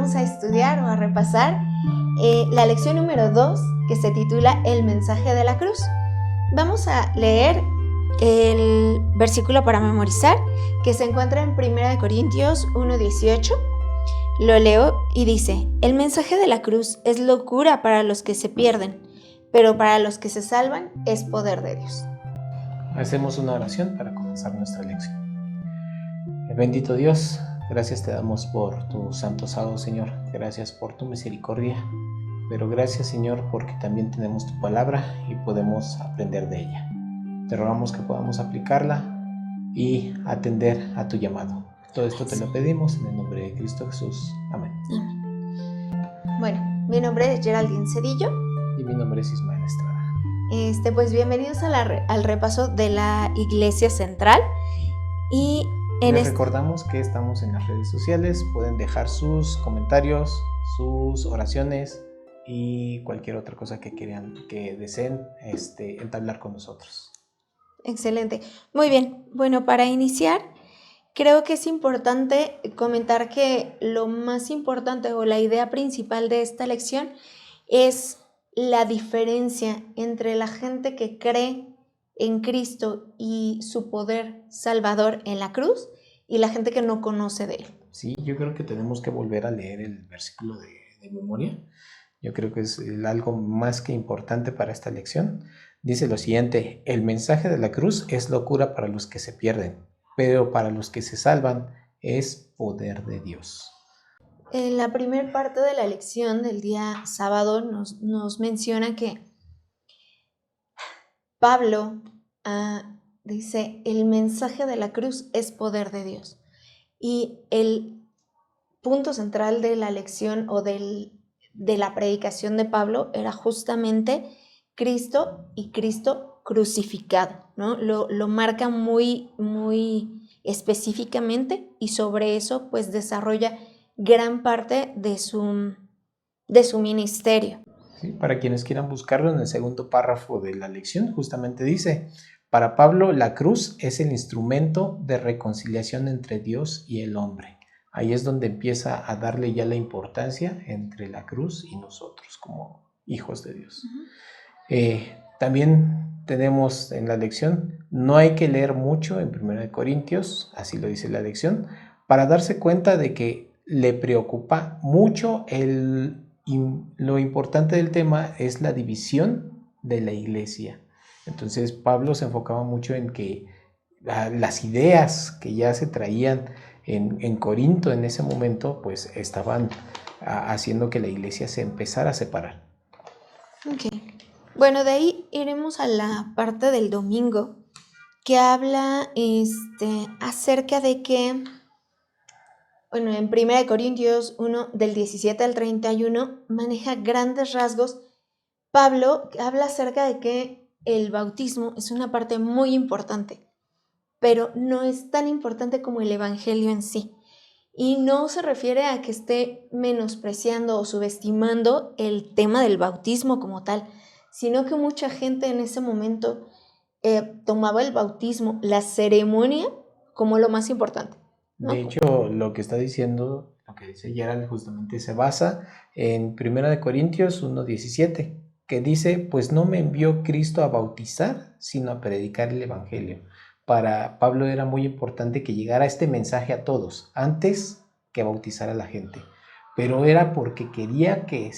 vamos a estudiar o a repasar la lección número 2, que se titula El mensaje de la cruz. Vamos a leer el versículo para memorizar, que se encuentra en 1 Corintios 1:18. Lo leo y dice: el mensaje de la cruz es locura para los que se pierden, pero para los que se salvan es poder de Dios. Hacemos una oración para comenzar nuestra lección. Bendito Dios, gracias te damos por tu santo sábado, Señor. Gracias por tu misericordia, pero gracias, Señor, porque también tenemos tu palabra y podemos aprender de ella. Te rogamos que podamos aplicarla y atender a tu llamado. Todo esto te lo pedimos en el nombre de Cristo Jesús. Amén. Bueno, mi nombre es Geraldine Cedillo. Y mi nombre es Ismael Estrada. Pues bienvenidos al repaso de la Iglesia Central. Y les recordamos que estamos en las redes sociales. Pueden dejar sus comentarios, sus oraciones y cualquier otra cosa que quieran, que deseen entablar con nosotros. Excelente. Muy bien. Bueno, para iniciar, creo que es importante comentar que lo más importante o la idea principal de esta lección es la diferencia entre la gente que cree en Cristo y su poder salvador en la cruz y la gente que no conoce de Él. Sí, yo creo que tenemos que volver a leer el versículo de memoria. Yo creo que es algo más que importante para esta lección. Dice lo siguiente: el mensaje de la cruz es locura para los que se pierden, pero para los que se salvan es poder de Dios. En la primera parte de la lección del día sábado nos menciona que Pablo dice: el mensaje de la cruz es poder de Dios. Y el punto central de la lección o de la predicación de Pablo era justamente Cristo y Cristo crucificado, ¿no? Lo marca muy, muy específicamente, y sobre eso pues desarrolla gran parte de su ministerio. Sí, para quienes quieran buscarlo, en el segundo párrafo de la lección justamente dice: para Pablo la cruz es el instrumento de reconciliación entre Dios y el hombre. Ahí es donde empieza a darle ya la importancia entre la cruz y nosotros como hijos de Dios. También tenemos en la lección: no hay que leer mucho en 1 Corintios, así lo dice la lección, para darse cuenta de que le preocupa mucho lo importante del tema es la división de la iglesia. Entonces Pablo se enfocaba mucho en que las ideas que ya se traían en Corinto en ese momento pues estaban haciendo que la iglesia se empezara a separar. Okay. Bueno, de ahí iremos a la parte del domingo, que habla acerca de que, bueno, en 1 Corintios 1, del 17 al 31, maneja grandes rasgos. Pablo habla acerca de que el bautismo es una parte muy importante, pero no es tan importante como el evangelio en sí. Y no se refiere a que esté menospreciando o subestimando el tema del bautismo como tal, sino que mucha gente en ese momento tomaba el bautismo, la ceremonia, como lo más importante, ¿no? De hecho, lo que está diciendo, lo que dice Gerald, justamente se basa en 1 Corintios 1:17, que dice: pues no me envió Cristo a bautizar, sino a predicar el evangelio. Para Pablo era muy importante que llegara este mensaje a todos, antes que bautizar a la gente. Pero era porque quería que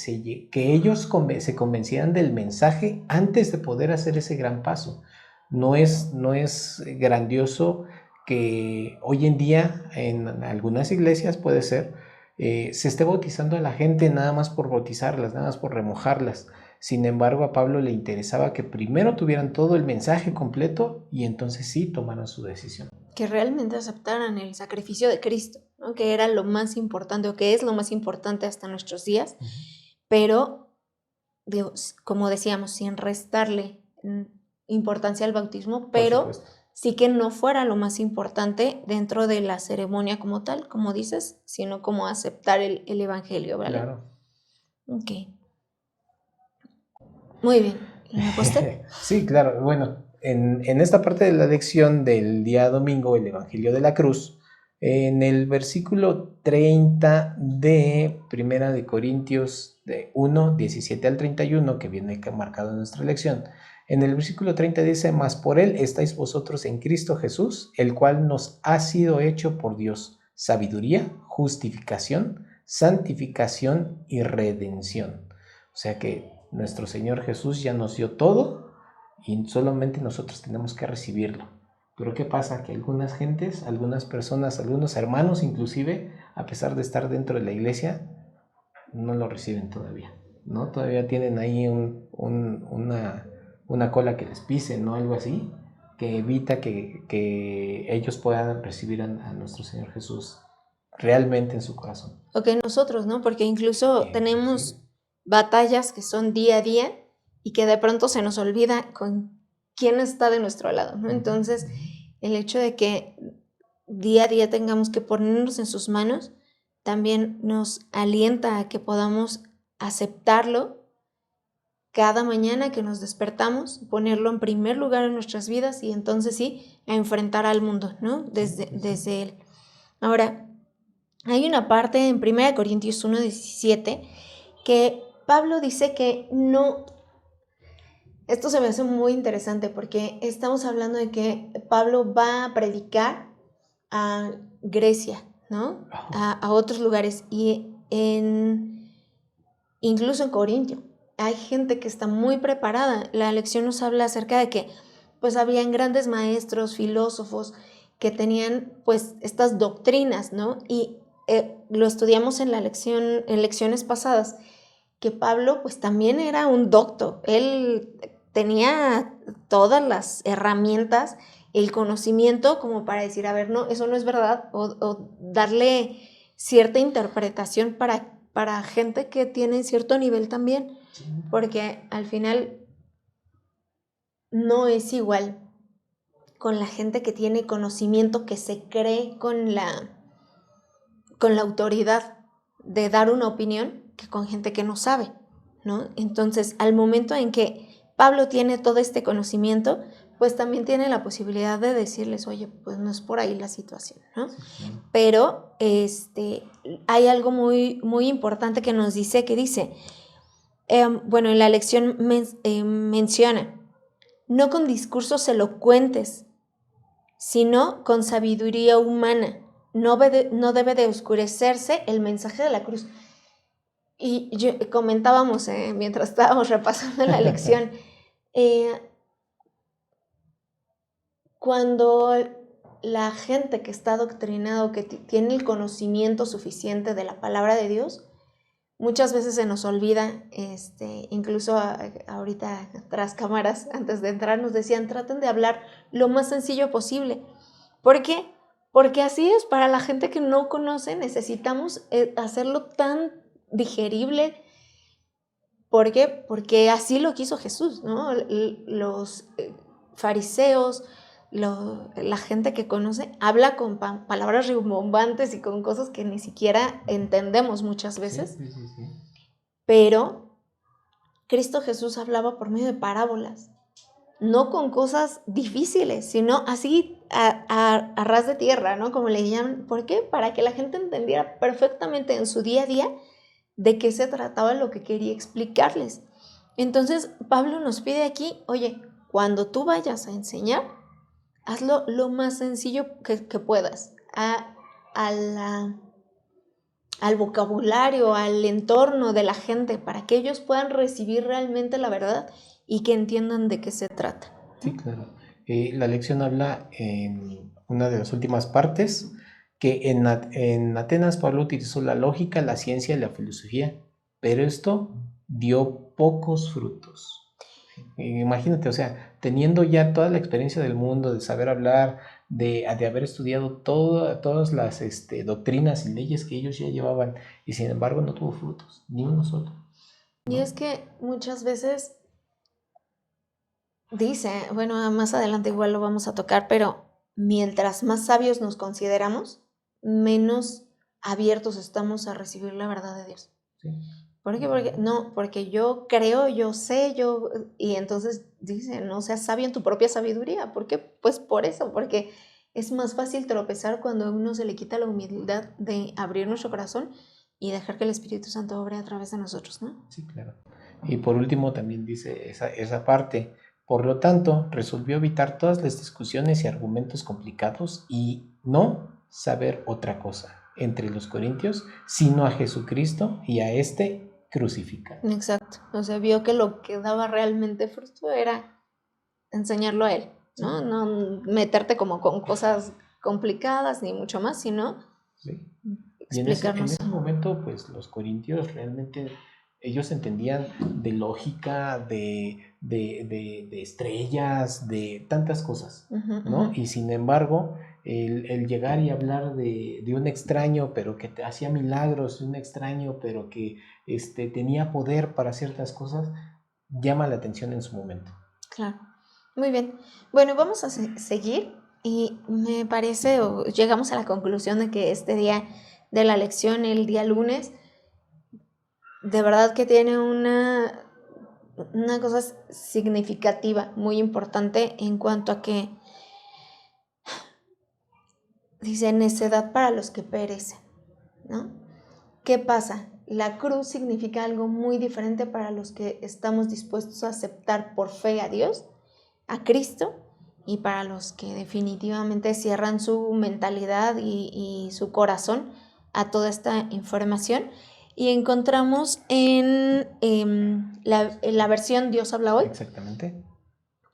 ellos se convencieran del mensaje antes de poder hacer ese gran paso. No es grandioso que hoy en día en algunas iglesias puede ser, se esté bautizando a la gente nada más por bautizarlas, nada más por remojarlas. Sin embargo, a Pablo le interesaba que primero tuvieran todo el mensaje completo y entonces sí tomaran su decisión. Que realmente aceptaran el sacrificio de Cristo, ¿no? Que era lo más importante, o que es lo más importante hasta nuestros días, pero, como decíamos, sin restarle importancia al bautismo, pero sí que no fuera lo más importante dentro de la ceremonia como tal, como dices, sino como aceptar el evangelio, ¿vale? Claro. Ok. Muy bien. ¿Me aposté? Sí, claro. Bueno, en esta parte de la lección del día domingo, el Evangelio de la Cruz, En el versículo 30 de Primera de Corintios de 1, 17 al 31, que viene marcado en nuestra lección, en el versículo 30 dice: mas por él estáis vosotros en Cristo Jesús, el cual nos ha sido hecho por Dios sabiduría, justificación, santificación y redención. O sea que nuestro Señor Jesús ya nos dio todo y solamente nosotros tenemos que recibirlo. Pero ¿qué pasa? Que algunas gentes, algunas personas, algunos hermanos inclusive, a pesar de estar dentro de la iglesia, no lo reciben todavía, ¿no? Todavía tienen ahí una cola que les pise, ¿no? Algo así, que evita que ellos puedan recibir a nuestro Señor Jesús realmente en su corazón. O que nosotros, ¿no? Porque incluso tenemos batallas que son día a día y que de pronto se nos olvida con quién está de nuestro lado, ¿no? Entonces, el hecho de que día a día tengamos que ponernos en sus manos también nos alienta a que podamos aceptarlo cada mañana que nos despertamos, ponerlo en primer lugar en nuestras vidas y entonces sí, a enfrentar al mundo, ¿no? Desde él. Ahora, hay una parte en 1 Corintios 1:17 que Pablo dice que no. Esto se me hace muy interesante porque estamos hablando de que Pablo va a predicar a Grecia, ¿no? A otros lugares y incluso en Corintio. Hay gente que está muy preparada. La lección nos habla acerca de que pues habían grandes maestros, filósofos que tenían pues estas doctrinas, ¿no? Y lo estudiamos en lecciones pasadas, que Pablo pues también era un docto. Él tenía todas las herramientas, el conocimiento como para decir, a ver, no, eso no es verdad, o darle cierta interpretación para gente que tiene cierto nivel también, porque al final no es igual con la gente que tiene conocimiento, que se cree con la autoridad de dar una opinión, que con gente que no sabe, ¿no? Entonces, al momento en que Pablo tiene todo este conocimiento, pues también tiene la posibilidad de decirles, oye, pues no es por ahí la situación, ¿no? Sí. Pero hay algo muy, muy importante que nos dice, bueno, en la lección menciona, no con discursos elocuentes, sino con sabiduría humana. No debe de oscurecerse el mensaje de la cruz. Y comentábamos mientras estábamos repasando la lección, cuando la gente que está adoctrinado, que tiene el conocimiento suficiente de la palabra de Dios, muchas veces se nos olvida, incluso ahorita tras cámaras, antes de entrar, nos decían, traten de hablar lo más sencillo posible. ¿Por qué? Porque así es, para la gente que no conoce, necesitamos hacerlo tan digerible. ¿Por qué? Porque así lo quiso Jesús, ¿no? Los fariseos, la gente que conoce, habla con palabras rimbombantes y con cosas que ni siquiera entendemos muchas veces. Sí. Pero Cristo Jesús hablaba por medio de parábolas, no con cosas difíciles, sino así a ras de tierra, ¿no? Como le llaman. ¿Por qué? Para que la gente entendiera perfectamente en su día a día de qué se trataba lo que quería explicarles. Entonces, Pablo nos pide aquí, oye, cuando tú vayas a enseñar, hazlo lo más sencillo que puedas, al vocabulario, al entorno de la gente, para que ellos puedan recibir realmente la verdad y que entiendan de qué se trata. Sí, claro. La lección habla en una de las últimas partes que en Atenas Pablo utilizó la lógica, la ciencia y la filosofía, pero esto dio pocos frutos. Imagínate, o sea, teniendo ya toda la experiencia del mundo, de saber hablar, de haber estudiado todas las doctrinas y leyes que ellos ya llevaban, y sin embargo no tuvo frutos, ni uno solo, ¿no? Y es que muchas veces dice, bueno, más adelante igual lo vamos a tocar, pero mientras más sabios nos consideramos, menos abiertos estamos a recibir la verdad de Dios. Sí. ¿Por qué? Porque yo creo, yo sé, y entonces dice, no seas sabio en tu propia sabiduría. ¿Por qué? Pues por eso, porque es más fácil tropezar cuando a uno se le quita la humildad de abrir nuestro corazón y dejar que el Espíritu Santo obre a través de nosotros, ¿no? Sí, claro. Y por último también dice esa parte. Por lo tanto, resolvió evitar todas las discusiones y argumentos complicados y no saber otra cosa entre los corintios, sino a Jesucristo y a este crucificado. Exacto. O sea, vio que lo que daba realmente fruto era enseñarlo a él, ¿no? No meterte como con cosas complicadas ni mucho más, sino Sí. Y en explicarnos. ese momento, pues los corintios realmente, ellos entendían de lógica, de estrellas, de tantas cosas, ¿no? Y sin embargo, el llegar y hablar de un extraño, pero que te hacía milagros, de un extraño, pero que tenía poder para ciertas cosas, llama la atención en su momento. Claro. Muy bien. Bueno, vamos a seguir y me parece, o llegamos a la conclusión de que este día de la lección, el día lunes, de verdad que tiene una cosa significativa, muy importante en cuanto a que dice necedad para los que perecen, ¿no? ¿Qué pasa? La cruz significa algo muy diferente para los que estamos dispuestos a aceptar por fe a Dios, a Cristo, y para los que definitivamente cierran su mentalidad y su corazón a toda esta información. Y encontramos en la versión Dios habla hoy. Exactamente.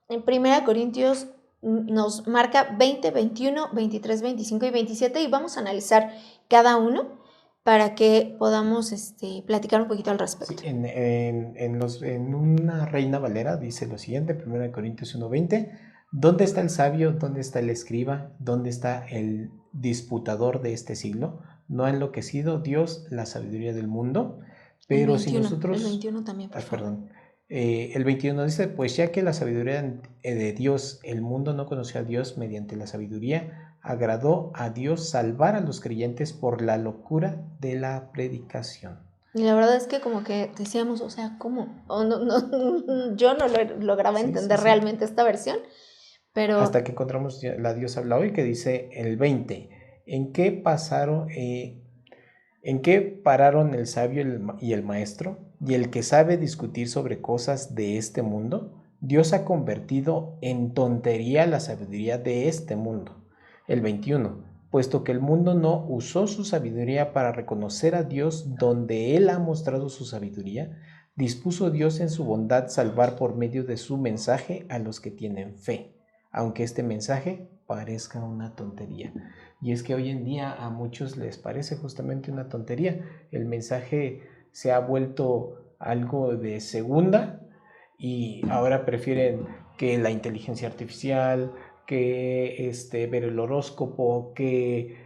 En 1 Corintios nos marca 20, 21, 23, 25 y 27 y vamos a analizar cada uno para que podamos platicar un poquito al respecto. Sí, en una Reina Valera dice lo siguiente, 1 Corintios 1:20, ¿dónde está el sabio? ¿Dónde está el escriba? ¿Dónde está el disputador de este siglo? ¿No ha enloquecido Dios la sabiduría del mundo? Pero si nosotros... El 21 también, por favor. Perdón. El 21 dice, pues ya que la sabiduría de Dios, el mundo no conoció a Dios mediante la sabiduría, agradó a Dios salvar a los creyentes por la locura de la predicación. Y la verdad es que como que decíamos, o sea, ¿cómo? Yo no lograba entender realmente esta versión, pero... Hasta que encontramos la Dios habla hoy que dice el 20, ¿en qué pararon el sabio y el maestro y el que sabe discutir sobre cosas de este mundo? Dios ha convertido en tontería la sabiduría de este mundo. El 21, puesto que el mundo no usó su sabiduría para reconocer a Dios donde Él ha mostrado su sabiduría, dispuso Dios en su bondad salvar por medio de su mensaje a los que tienen fe, aunque este mensaje parezca una tontería. Y es que hoy en día a muchos les parece justamente una tontería. El mensaje se ha vuelto algo de segunda y ahora prefieren que la inteligencia artificial, que ver el horóscopo, que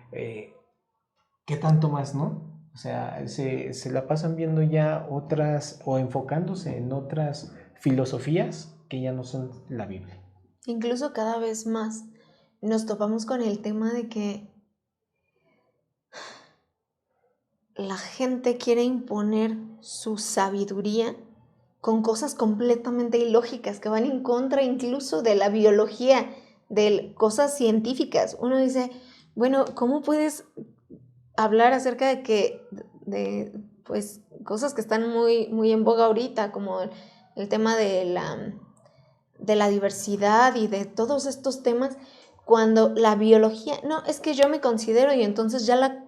tanto más, ¿no? O sea, se la pasan viendo ya otras o enfocándose en otras filosofías que ya no son la Biblia. Incluso cada vez más nos topamos con el tema de que la gente quiere imponer su sabiduría con cosas completamente ilógicas que van en contra incluso de la biología, de cosas científicas. Uno dice, bueno, ¿cómo puedes hablar acerca de pues cosas que están muy, muy en boga ahorita, como el tema de la diversidad y de todos estos temas, cuando la biología, no, es que yo me considero y entonces ya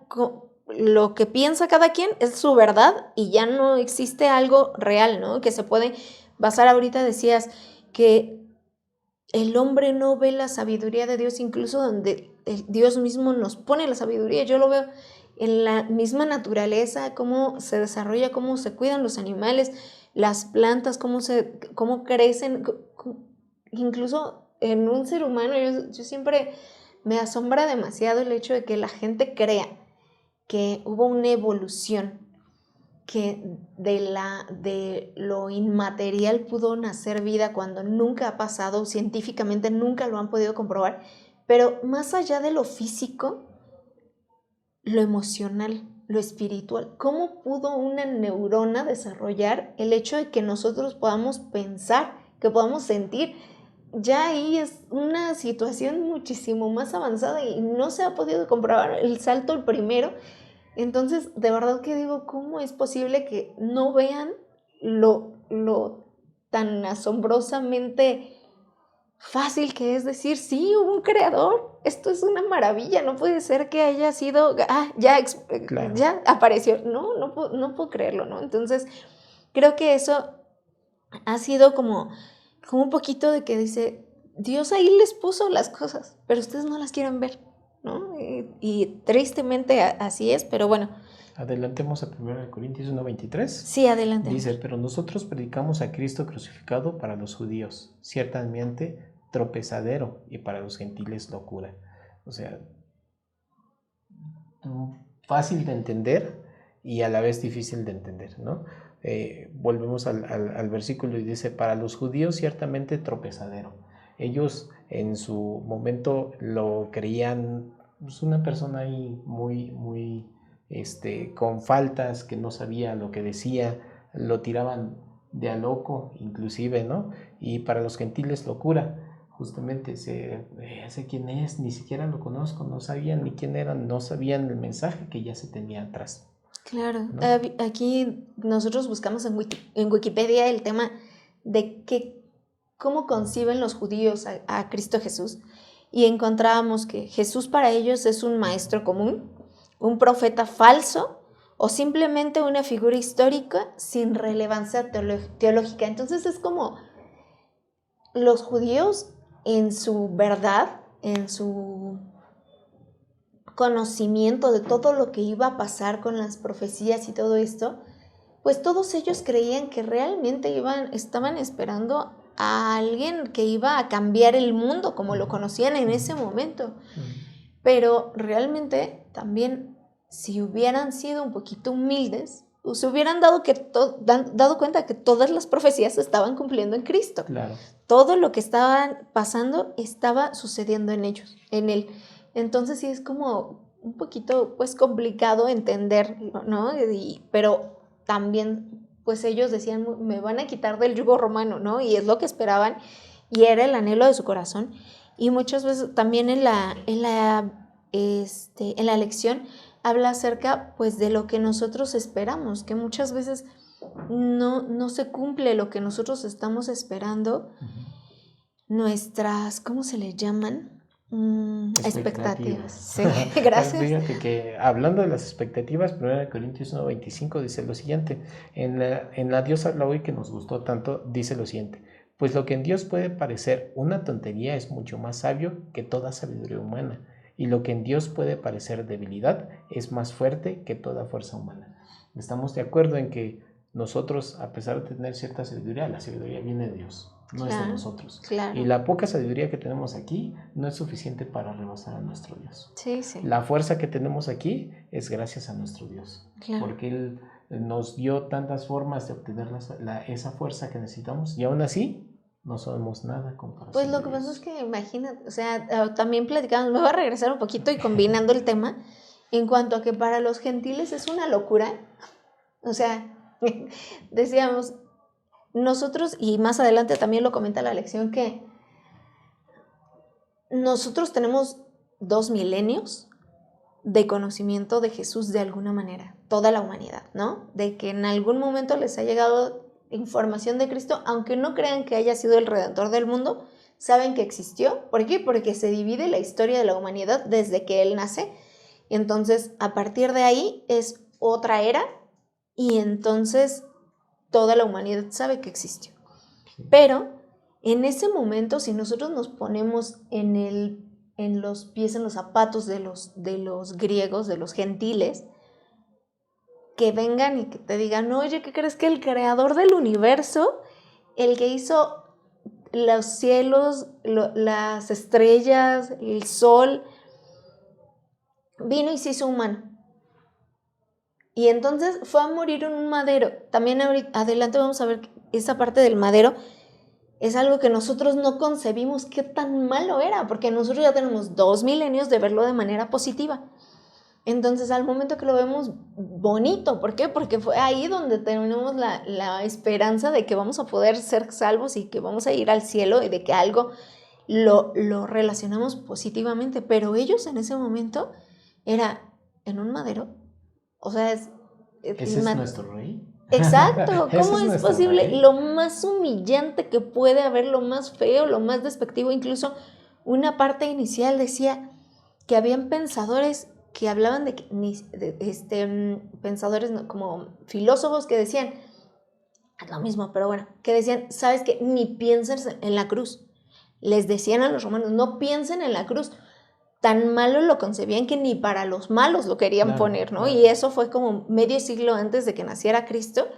lo que piensa cada quien es su verdad y ya no existe algo real, ¿no? Que se puede basar, ahorita decías que el hombre no ve la sabiduría de Dios, incluso donde Dios mismo nos pone la sabiduría. Yo lo veo en la misma naturaleza, cómo se desarrolla, cómo se cuidan los animales, las plantas, cómo crecen, incluso en un ser humano. Yo siempre me asombra demasiado el hecho de que la gente crea que hubo una evolución, que de lo inmaterial pudo nacer vida cuando nunca ha pasado, científicamente nunca lo han podido comprobar, pero más allá de lo físico, lo emocional, lo espiritual, ¿cómo pudo una neurona desarrollar el hecho de que nosotros podamos pensar, que podamos sentir? ya ahí es una situación muchísimo más avanzada y no se ha podido comprobar el salto el primero. Entonces, de verdad que digo, ¿cómo es posible que no vean lo tan asombrosamente fácil que es decir, sí, hubo un creador, esto es una maravilla, no puede ser que haya sido, Claro. ya apareció, no puedo creerlo, ¿no? Entonces, creo que eso ha sido como un poquito de que dice, Dios ahí les puso las cosas, pero ustedes no las quieren ver, ¿no? Y tristemente así es, pero bueno. Adelantemos a 1 Corintios 1:23. Sí, adelante. Dice, pero nosotros predicamos a Cristo crucificado para los judíos, ciertamente tropezadero, y para los gentiles locura. O sea, fácil de entender y a la vez difícil de entender, ¿no? Volvemos al versículo y dice, para los judíos ciertamente tropezadero. Ellos en su momento lo creían pues, una persona ahí muy con faltas, que no sabía lo que decía, lo tiraban de a loco inclusive, ¿no? Y para los gentiles locura. Justamente, sé quién es, ni siquiera lo conozco, no sabían ni quién eran, no sabían el mensaje que ya se tenía atrás. Claro, ¿No? Aquí nosotros buscamos en Wikipedia el tema de cómo conciben los judíos a Cristo Jesús y encontrábamos que Jesús para ellos es un maestro común, un profeta falso o simplemente una figura histórica sin relevancia teológica. Entonces es como los judíos en su verdad, en su conocimiento de todo lo que iba a pasar con las profecías y todo esto, pues todos ellos creían que realmente estaban esperando a alguien que iba a cambiar el mundo como lo conocían en ese momento. Pero realmente también, si hubieran sido un poquito humildes, se hubieran dado cuenta que todas las profecías se estaban cumpliendo en Cristo. Claro. Todo lo que estaba pasando estaba sucediendo en ellos, en Él. Entonces sí es como un poquito pues complicado entender, ¿no? Pero también pues ellos decían, me van a quitar del yugo romano, ¿no? Y es lo que esperaban y era el anhelo de su corazón. Y muchas veces también en la lección habla acerca pues de lo que nosotros esperamos, que muchas veces no se cumple lo que nosotros estamos esperando. Nuestras, ¿cómo se le llaman? Expectativas. Sí, gracias. Fíjate que hablando de las expectativas, 1 Corintios 1:25 dice lo siguiente, en la Dios habla hoy que nos gustó tanto, dice lo siguiente, pues lo que en Dios puede parecer una tontería es mucho más sabio que toda sabiduría humana, y lo que en Dios puede parecer debilidad es más fuerte que toda fuerza humana. Estamos de acuerdo en que nosotros, a pesar de tener cierta sabiduría, la sabiduría viene de Dios. No es de nosotros. Claro. Y la poca sabiduría que tenemos aquí no es suficiente para rebasar a nuestro Dios. Sí, sí. La fuerza que tenemos aquí es gracias a nuestro Dios. Claro. Porque Él nos dio tantas formas de obtener esa fuerza que necesitamos y aún así no sabemos nada comparado. Pues lo que pasa es que imagínate, o sea, también platicamos, me voy a regresar un poquito y combinando el tema en cuanto a que para los gentiles es una locura. O sea, decíamos, nosotros, y más adelante también lo comenta la lección, que nosotros tenemos 2 milenios de conocimiento de Jesús de alguna manera, toda la humanidad, ¿no? De que en algún momento les ha llegado información de Cristo, aunque no crean que haya sido el Redentor del mundo, saben que existió. ¿Por qué? Porque se divide la historia de la humanidad desde que Él nace. Y entonces, a partir de ahí es otra era y entonces toda la humanidad sabe que existió. Pero en ese momento, si nosotros nos ponemos en los pies, en los zapatos de los griegos, de los gentiles, que vengan y que te digan, oye, ¿qué crees que el creador del universo, el que hizo los cielos, las estrellas, el sol, vino y se hizo humano? Y entonces fue a morir en un madero. También adelante vamos a ver esa parte del madero. Es algo que nosotros no concebimos qué tan malo era, porque nosotros ya tenemos 2 milenios de verlo de manera positiva. Entonces, al momento que lo vemos bonito, ¿por qué? Porque fue ahí donde tenemos la esperanza de que vamos a poder ser salvos y que vamos a ir al cielo y de que algo lo relacionamos positivamente. Pero ellos en ese momento era en un madero. O sea, ¿Ese es nuestro rey? Exacto, ¿cómo ¿Ese es posible? rey? Lo más humillante que puede haber, lo más feo, lo más despectivo. Incluso una parte inicial decía que habían pensadores que hablaban pensadores como filósofos que decían lo mismo, pero bueno, que decían, ¿sabes qué? Ni pienses en la cruz. Les decían a los romanos, no piensen en la cruz. Tan malo lo concebían que ni para los malos lo querían poner, ¿no? Y eso fue como medio siglo antes de que naciera Cristo,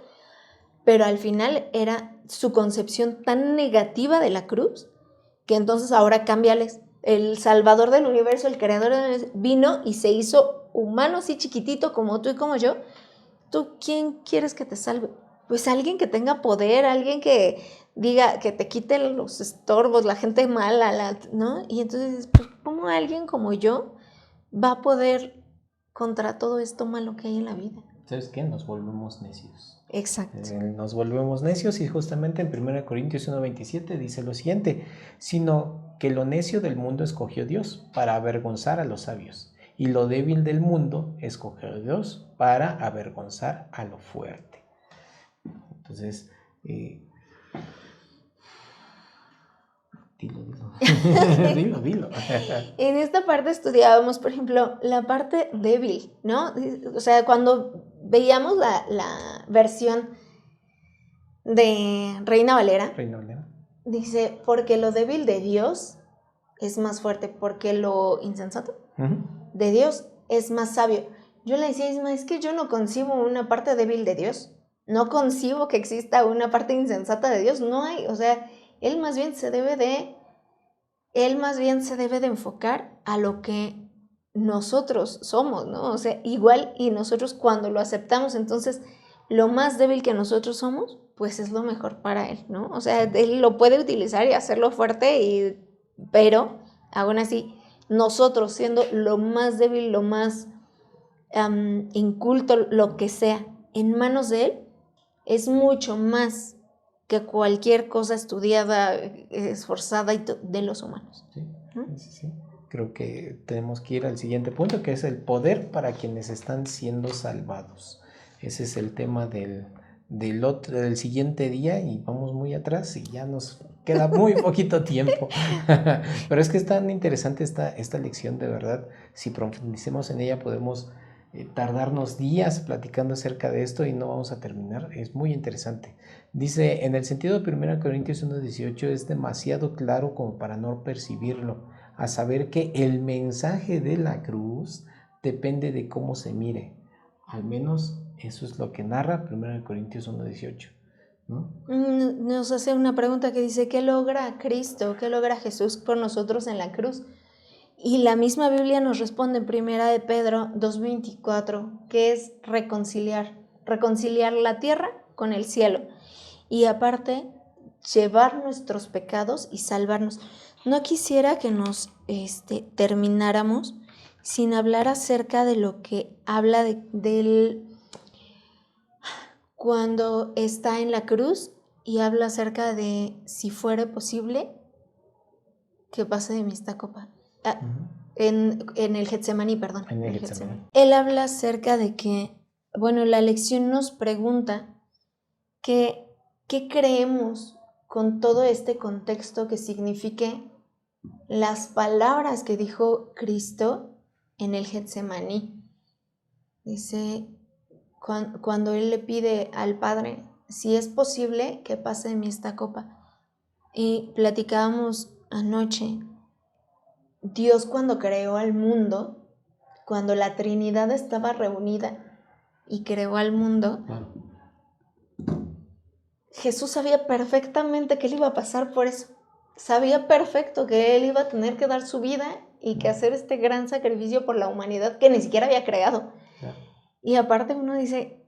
pero al final era su concepción tan negativa de la cruz que entonces ahora cámbiales. El Salvador del universo, el Creador del universo, vino y se hizo humano así chiquitito como tú y como yo. ¿Tú quién quieres que te salve? Pues alguien que tenga poder, alguien que diga, que te quite los estorbos, la gente mala, ¿no? Y entonces, pues, ¿cómo alguien como yo va a poder contra todo esto malo que hay en la vida? ¿Sabes qué? Nos volvemos necios. Exacto. Nos volvemos necios y justamente en 1 Corintios 1:27 dice lo siguiente, sino que lo necio del mundo escogió Dios para avergonzar a los sabios y lo débil del mundo escogió Dios para avergonzar a lo fuerte. Entonces, dilo. En esta parte estudiábamos, por ejemplo, la parte débil, ¿no? O sea, cuando veíamos la versión de Reina Valera, dice, porque lo débil de Dios es más fuerte, porque lo insensato de Dios es más sabio. Yo le decía a Isma, es que yo no concibo una parte débil de Dios, no concibo que exista una parte insensata de Dios, no hay, o sea, él más bien se debe de enfocar a lo que nosotros somos, ¿no? O sea, igual y nosotros cuando lo aceptamos, entonces lo más débil que nosotros somos, pues es lo mejor para él, ¿no? O sea, él lo puede utilizar y hacerlo fuerte, pero aún así, nosotros siendo lo más débil, lo más inculto, lo que sea, en manos de él, es mucho más que cualquier cosa estudiada, esforzada de los humanos. Sí. Creo que tenemos que ir al siguiente punto, que es el poder para quienes están siendo salvados. Ese es el tema del siguiente día y vamos muy atrás y ya nos queda muy poquito tiempo. Pero es que es tan interesante esta lección, de verdad. Si profundicemos en ella podemos tardarnos días platicando acerca de esto y no vamos a terminar. Es muy interesante. Dice, en el sentido de 1 Corintios 1:18 es demasiado claro como para no percibirlo, a saber que el mensaje de la cruz depende de cómo se mire. Al menos eso es lo que narra 1 Corintios 1:18, ¿no? Nos hace una pregunta que dice, ¿qué logra Cristo? ¿Qué logra Jesús por nosotros en la cruz? Y la misma Biblia nos responde en 1 de Pedro 2:24, que es reconciliar la tierra con el cielo. Y aparte, llevar nuestros pecados y salvarnos. No quisiera que nos termináramos sin hablar acerca de lo que habla del cuando está en la cruz y habla acerca de si fuera posible que pase de mí esta copa. En el Getsemaní, perdón. En el Getsemaní. Él habla acerca de que, bueno, la lección nos pregunta ¿qué creemos con todo este contexto que signifique las palabras que dijo Cristo en el Getsemaní? Dice, cuando él le pide al Padre, si es posible que pase de mí esta copa. Y platicábamos anoche, Dios cuando creó al mundo, cuando la Trinidad estaba reunida y creó al mundo, Jesús sabía perfectamente que él iba a pasar por eso. Sabía perfecto que él iba a tener que dar su vida y que hacer este gran sacrificio por la humanidad que ni siquiera había creado. Y aparte uno dice,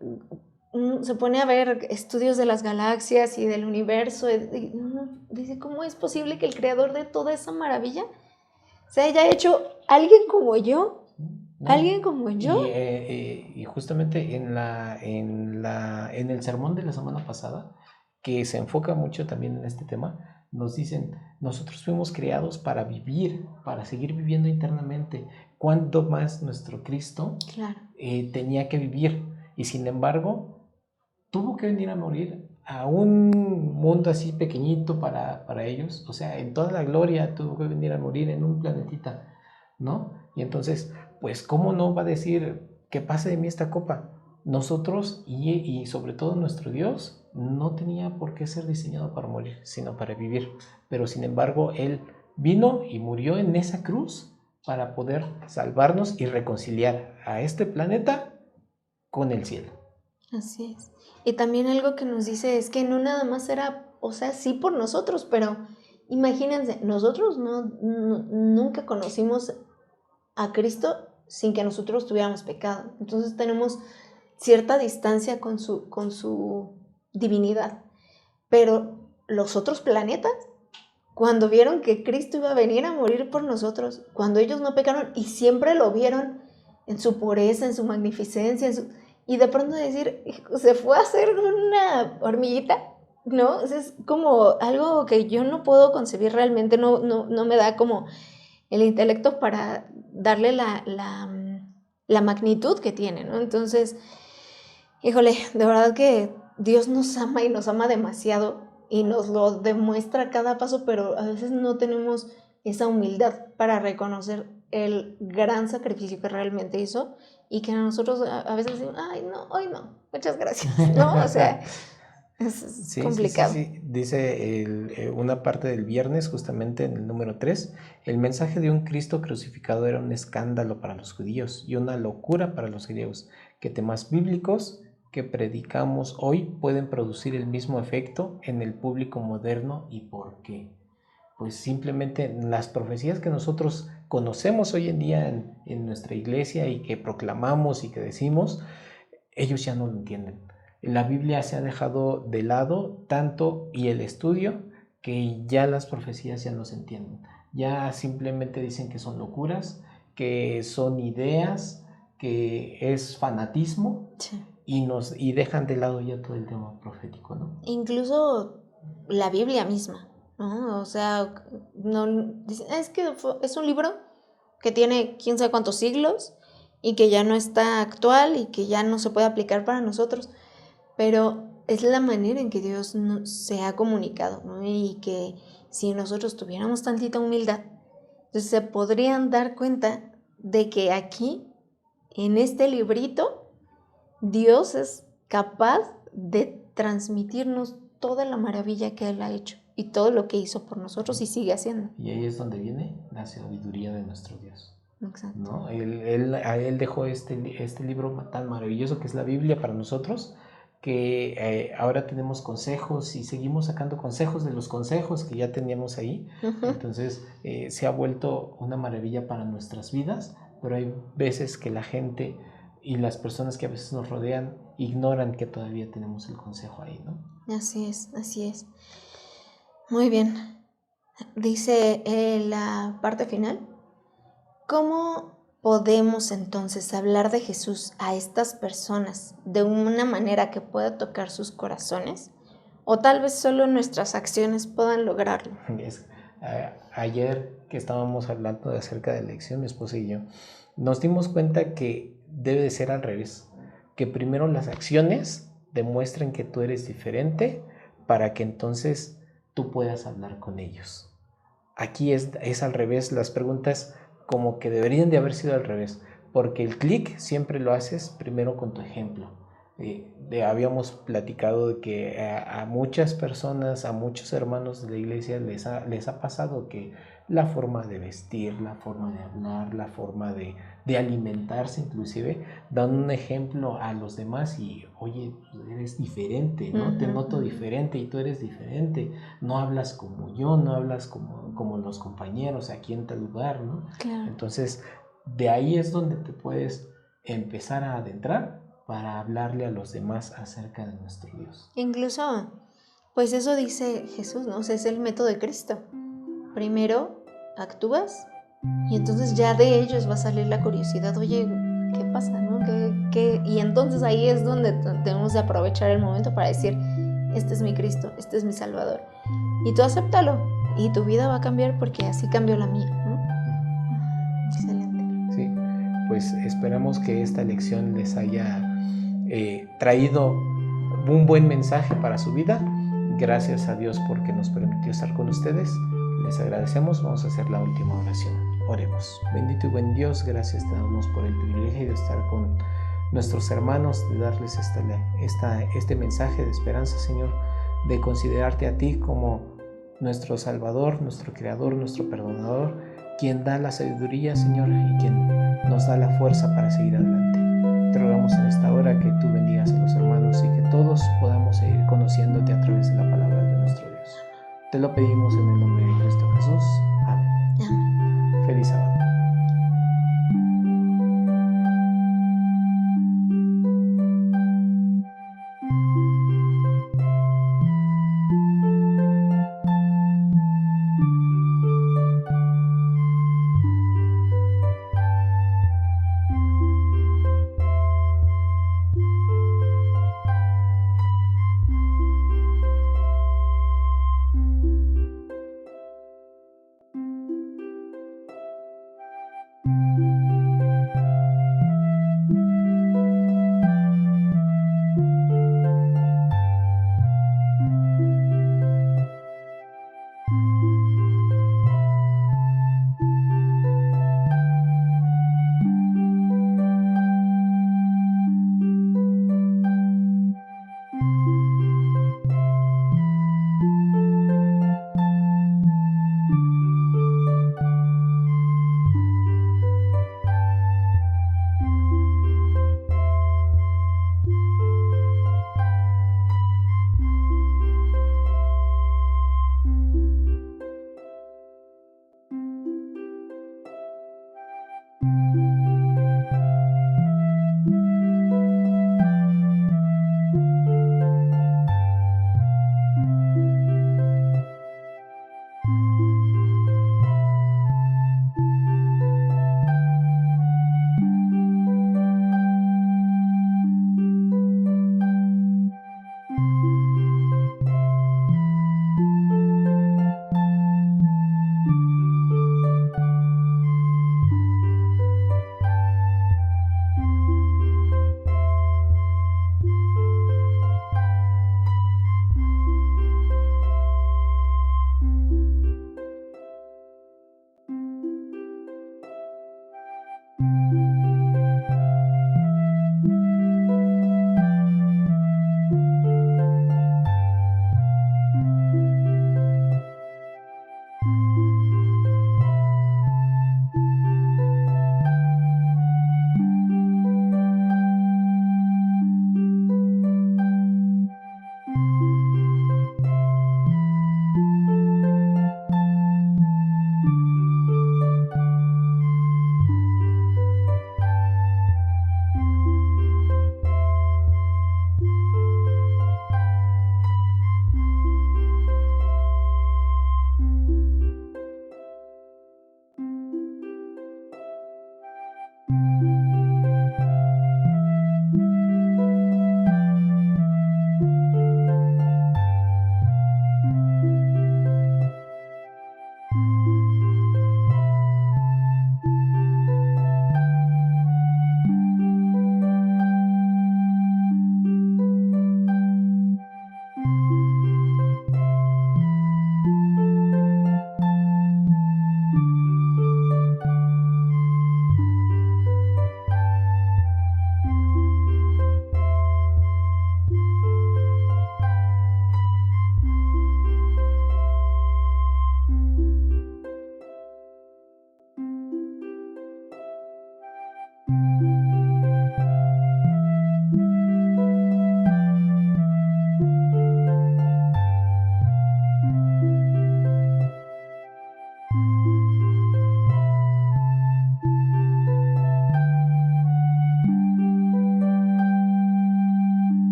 se pone a ver estudios de las galaxias y del universo y uno dice, ¿cómo es posible que el creador de toda esa maravilla se haya hecho alguien como yo ¿no? ¿Alguien como yo? Y justamente en el sermón de la semana pasada, que se enfoca mucho también en este tema, nos dicen, nosotros fuimos creados para vivir, para seguir viviendo internamente. ¿Cuánto más nuestro Cristo Claro. tenía que vivir? Y sin embargo, tuvo que venir a morir a un mundo así pequeñito para ellos, o sea, en toda la gloria tuvo que venir a morir en un planetita, ¿no? Y entonces, pues, ¿cómo no va a decir que pase de mí esta copa? Nosotros y sobre todo nuestro Dios no tenía por qué ser diseñado para morir, sino para vivir, pero sin embargo, Él vino y murió en esa cruz para poder salvarnos y reconciliar a este planeta con el cielo. Así es. Y también algo que nos dice es que no nada más era, o sea, sí por nosotros, pero imagínense, nosotros nunca conocimos a Cristo sin que nosotros tuviéramos pecado. Entonces tenemos cierta distancia con su divinidad. Pero los otros planetas, cuando vieron que Cristo iba a venir a morir por nosotros, cuando ellos no pecaron y siempre lo vieron en su pureza, en su magnificencia, y de pronto decir, se fue a hacer una hormiguita, ¿no? Es como algo que yo no puedo concebir realmente, no me da como el intelecto para darle la magnitud que tiene, ¿no? Entonces, híjole, de verdad que Dios nos ama y nos ama demasiado y nos lo demuestra a cada paso, pero a veces no tenemos esa humildad para reconocer el gran sacrificio que realmente hizo y que nosotros a veces decimos, ay, no, hoy no, muchas gracias, ¿no? O sea, es complicado. Sí. Dice una parte del viernes, justamente en el número 3, el mensaje de un Cristo crucificado era un escándalo para los judíos y una locura para los griegos, que temas bíblicos que predicamos hoy pueden producir el mismo efecto en el público moderno. ¿Y por qué? Pues simplemente las profecías que nosotros conocemos hoy en día en nuestra iglesia y que proclamamos y que decimos, ellos ya no lo entienden. La Biblia se ha dejado de lado tanto y el estudio que ya las profecías ya no se entienden. Ya simplemente dicen que son locuras, que son ideas, que es fanatismo. Sí. Y dejan de lado ya todo el tema profético, ¿no? Incluso la Biblia misma, ¿no? O sea, no, es que es un libro que tiene quién sabe cuántos siglos y que ya no está actual y que ya no se puede aplicar para nosotros, pero es la manera en que Dios se ha comunicado, ¿no? Y que si nosotros tuviéramos tantita humildad, entonces se podrían dar cuenta de que aquí, en este librito, Dios es capaz de transmitirnos toda la maravilla que Él ha hecho y todo lo que hizo por nosotros y sigue haciendo. Y ahí es donde viene la sabiduría de nuestro Dios. Exacto. ¿No? Él dejó este libro tan maravilloso que es la Biblia para nosotros, que ahora tenemos consejos y seguimos sacando consejos de los consejos que ya teníamos ahí. Entonces se ha vuelto una maravilla para nuestras vidas, pero hay veces que la gente y las personas que a veces nos rodean ignoran que todavía tenemos el consejo ahí, ¿no? Así es, así es. Muy bien. Dice la parte final, ¿cómo podemos entonces hablar de Jesús a estas personas de una manera que pueda tocar sus corazones? O tal vez solo nuestras acciones puedan lograrlo. Ayer que estábamos hablando acerca de la elección, mi esposa y yo, nos dimos cuenta que debe de ser al revés, que primero las acciones demuestren que tú eres diferente para que entonces tú puedas hablar con ellos. Aquí es al revés, las preguntas como que deberían de haber sido al revés, porque el clic siempre lo haces primero con tu ejemplo. Habíamos platicado de que a muchas personas, a muchos hermanos de la iglesia les ha pasado que la forma de vestir, la forma de hablar, la forma de alimentarse inclusive, dan un ejemplo a los demás y, oye, eres diferente, ¿no? Te noto diferente y tú eres diferente, no hablas como yo, no hablas como los compañeros aquí en tal lugar, ¿no? Claro. Entonces, de ahí es donde te puedes empezar a adentrar para hablarle a los demás acerca de nuestro Dios. Incluso, pues eso dice Jesús, ¿no? O sea, es el método de Cristo. Primero actúas Y entonces ya de ellos va a salir la curiosidad, oye, ¿qué pasa, no? Y entonces ahí es donde tenemos de aprovechar el momento para decir, este es mi Cristo, este es mi Salvador. Y tú acéptalo, y tu vida va a cambiar porque así cambió la mía, ¿no? Excelente. Sí, pues esperamos que esta lección les haya traído un buen mensaje para su vida. Gracias a Dios porque nos permitió estar con ustedes. Les agradecemos. Vamos a hacer la última oración. Oremos. Bendito y buen Dios, gracias te damos por el privilegio de estar con nuestros hermanos, de darles este mensaje de esperanza, Señor, de considerarte a ti como nuestro Salvador, nuestro Creador, nuestro Perdonador, quien da la sabiduría, Señor, y quien nos da la fuerza para seguir adelante. Te rogamos en esta hora que tú bendigas a los hermanos y que todos podamos seguir conociéndote a través de la palabra de nuestro Dios. Te lo pedimos en el nombre de Cristo Jesús. Amén. Amén. Feliz sábado.